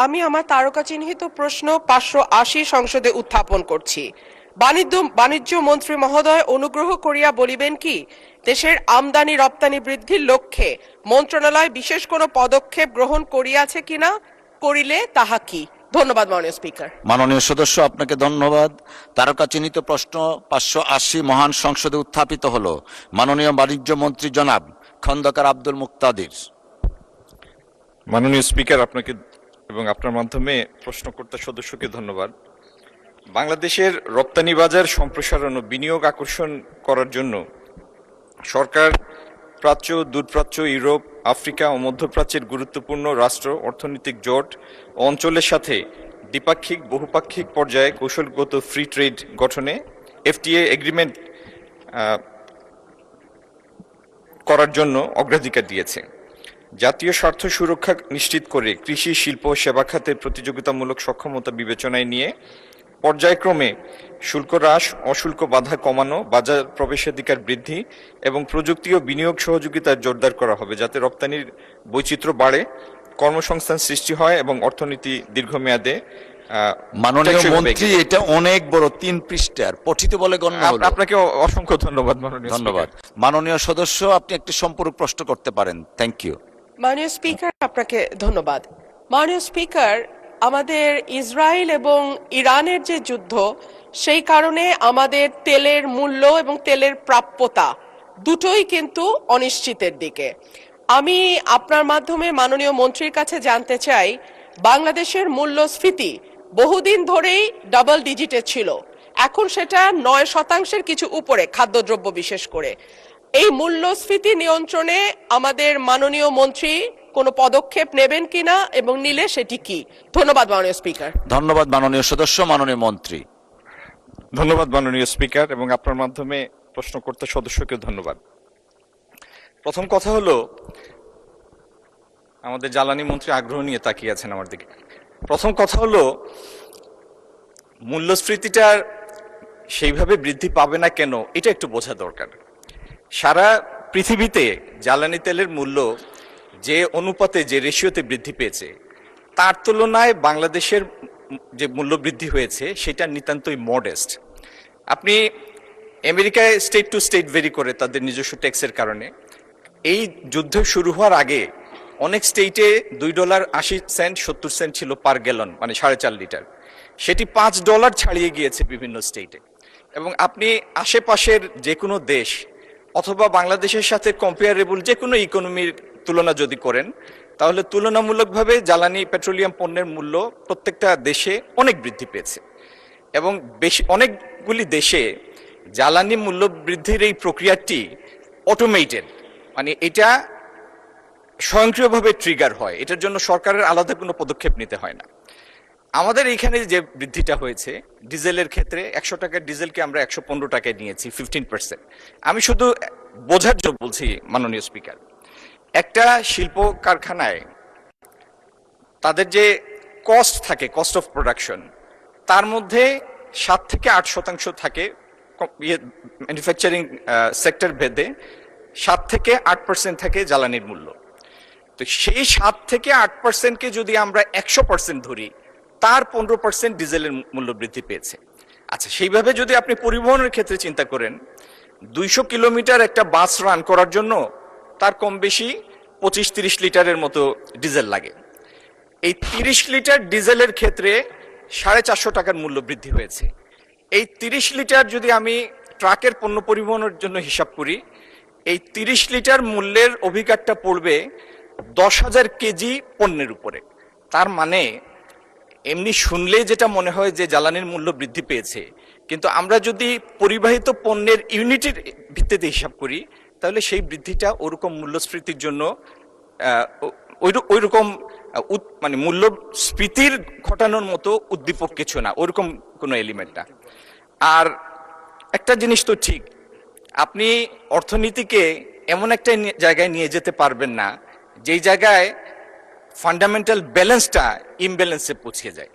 আমি আমার তারকা চিহ্নিত প্রশ্ন 580 সংসদে উত্থাপন করছি। বাণিজ্য মন্ত্রী মহোদয় অনুগ্রহ করিয়া বলিবেন কি দেশের আমদানি রপ্তানি বৃদ্ধির লক্ষ্যে মন্ত্রণালয় বিশেষ কোনো পদক্ষেপ গ্রহণ করিয়াছে কিনা, করিলে তাহা কি? ধন্যবাদ মাননীয় স্পিকার। মাননীয় সদস্য, আপনাকে ধন্যবাদ। তারকা চিহ্নিত প্রশ্ন 580 মহান সংসদে উত্থাপিত হলো। মাননীয় বাণিজ্য মন্ত্রী জনাব খন্দকার আব্দুল মুক্তাদির। মাননীয় স্পিকার, আপনাকে এবং আপনার মাধ্যমে প্রশ্নকর্তা সদস্যকে ধন্যবাদ। বাংলাদেশের রপ্তানি বাজার সম্প্রসারণ ও বিনিয়োগ আকর্ষণ করার জন্য সরকার প্রাচ্য, দূরপ্রাচ্য, ইউরোপ, আফ্রিকা ও মধ্যপ্রাচ্যের গুরুত্বপূর্ণ রাষ্ট্র, অর্থনৈতিক জোট ও অঞ্চলের সাথে দ্বিপাক্ষিক, বহুপাক্ষিক পর্যায়ে কৌশলগত ফ্রি ট্রেড গঠনে এফটিএ এগ্রিমেন্ট করার জন্য অগ্রাধিকার দিয়েছে। জাতীয় স্বার্থ সুরক্ষা নিশ্চিত করে কৃষি, শিল্প ও সেবা খাতের প্রতিযোগিতামূলক সক্ষমতা বিবেচনায় নিয়ে পর্যায়ক্রমে শুল্ক হ্রাস, অশুল্ক বাধা কমানো, বাজার প্রবেশাধিকার বৃদ্ধি এবং প্রযুক্তি ও বিনিয়োগ সহযোগিতা জোরদার করা হবে, যাতে রপ্তানির বৈচিত্র্য বাড়ে, কর্মসংস্থান সৃষ্টি হয় এবং অর্থনীতি দীর্ঘমেয়াদে। মাননীয় মন্ত্রী, এটা অনেক বড় 3 পৃষ্ঠার, পঠিত বলে গণ্য হলো। আপনাকে অসংখ্য ধন্যবাদ মাননীয় ধন্যবাদ। মাননীয় সদস্য, আপনি একটি সম্পূরক প্রশ্ন করতে পারেন। Thank you. মাননীয় স্পিকার, আপনাকে ধন্যবাদ। মাননীয় স্পিকার, আমাদের ইসরায়েল এবং ইরানের যে যুদ্ধ, সেই কারণে আমাদের তেলের মূল্য এবং তেলের প্রাপ্যতা দুটোই কিন্তু অনিশ্চিতের দিকে। আমি আপনার মাধ্যমে মাননীয় মন্ত্রীর কাছে জানতে চাই, বাংলাদেশের মূল্যস্ফীতি বহুদিন ধরেই ডাবল ডিজিটে ছিল, এখন সেটা 9% কিছু উপরে, খাদ্যদ্রব্য বিশেষ করে। এই মূল্যস্ফীতি নিয়ন্ত্রণে আমাদের মাননীয় মন্ত্রী কোনো পদক্ষেপ নেবেন কিনা এবং নিলে সেটি কি? ধন্যবাদ মাননীয় স্পিকার। ধন্যবাদ মাননীয় সদস্য। মাননীয় মন্ত্রী। ধন্যবাদ মাননীয় স্পিকার, এবং আপনার মাধ্যমে প্রশ্নকর্তা সদস্যকে ধন্যবাদ। প্রথম কথা হলো, আমাদের জ্বালানি মন্ত্রী আগ্রহ নিয়ে তাকিয়ে আছেন আমার দিকে। প্রথম কথা হলো, মূল্যস্ফীতিটার সেইভাবে বৃদ্ধি পাবে না কেন, এটা একটু বোঝা দরকার। সারা পৃথিবীতে জ্বালানি তেলের মূল্য যে অনুপাতে, যে রেশিওতে বৃদ্ধি পেয়েছে, তার তুলনায় বাংলাদেশের যে মূল্য বৃদ্ধি হয়েছে সেটা নিতান্তই মডেস্ট। আপনি আমেরিকায় স্টেট টু স্টেট ভেরি করে তাদের নিজস্ব ট্যাক্সের কারণে। এই যুদ্ধ শুরু হওয়ার আগে অনেক স্টেটে $2.80 70 ছিল পার গ্যালন, মানে 4.5 লিটার। সেটি $5 ছাড়িয়ে গিয়েছে বিভিন্ন স্টেটে। এবং আপনি আশেপাশের যে কোনো দেশ অথবা বাংলাদেশের সাথে কম্পেয়ারেবল যে কোনো ইকোনমির তুলনা যদি করেন, তাহলে তুলনামূলকভাবে জ্বালানি পেট্রোলিয়াম পণ্যের মূল্য প্রত্যেকটা দেশে অনেক বৃদ্ধি পেয়েছে। এবং অনেকগুলি দেশে জ্বালানি মূল্য বৃদ্ধির এই প্রক্রিয়াটি অটোমেটেড, মানে এটা স্বয়ংক্রিয়ভাবে ট্রিগার হয়, এটার জন্য সরকারের আলাদা কোনো পদক্ষেপ নিতে হয় না। আমাদের এইখানে যে বৃদ্ধিটা হয়েছে ডিজেলের ক্ষেত্রে, 100 টাকার ডিজেলকে আমরা 115 টাকায় নিয়েছি, 15%। আমি শুধু বোঝার জন্য বলছি মাননীয় স্পিকার, একটা শিল্প কারখানায় তাদের যে কস্ট থাকে, কস্ট অফ প্রোডাকশন, তার মধ্যে 7 থেকে 8% থাকে ম্যানুফ্যাকচারিং সেক্টর ভেদে, 7 থেকে 8% থাকে জ্বালানির মূল্য। তো সেই 7 থেকে 8%কে যদি আমরা 100% ধরি, তার 15% ডিজেলের মূল্য বৃদ্ধি পেয়েছে। আচ্ছা, সেইভাবে যদি আপনি পরিবহনের ক্ষেত্রে চিন্তা করেন, 200 কিলোমিটার একটা বাস রান করার জন্য তার কম বেশি 25-30 লিটারের মতো ডিজেল লাগে। এই 30 লিটার ডিজেলের ক্ষেত্রে 450 টাকার মূল্য বৃদ্ধি হয়েছে। এই 30 লিটার যদি আমি ট্রাকের পণ্য পরিবহনের জন্য হিসাব করি, এই 30 লিটার মূল্যের অভিঘাতটা পড়বে 10,000 কেজি পণ্যের উপরে। তার মানে এমনি শুনলে যেটা মনে হয় যে জ্বালানির মূল্য বৃদ্ধি পেয়েছে, কিন্তু আমরা যদি পরিবাহিত পণ্যের ইউনিটের ভিত্তিতে হিসাব করি, তাহলে সেই বৃদ্ধিটা ওরকম মূল্যস্ফীতির জন্য ওইরকম মানে মূল্যস্ফীতির ঘটানোর মতো উদ্দীপক কিছু না, ওরকম কোনো এলিমেন্ট না। আর একটা জিনিস তো ঠিক, আপনি অর্থনীতিকে এমন একটা জায়গায় নিয়ে যেতে পারবেন না যেই জায়গায় ফান্ডামেন্টাল ব্যালেন্সটা ইমব্যালেন্সে পৌঁছে যায়।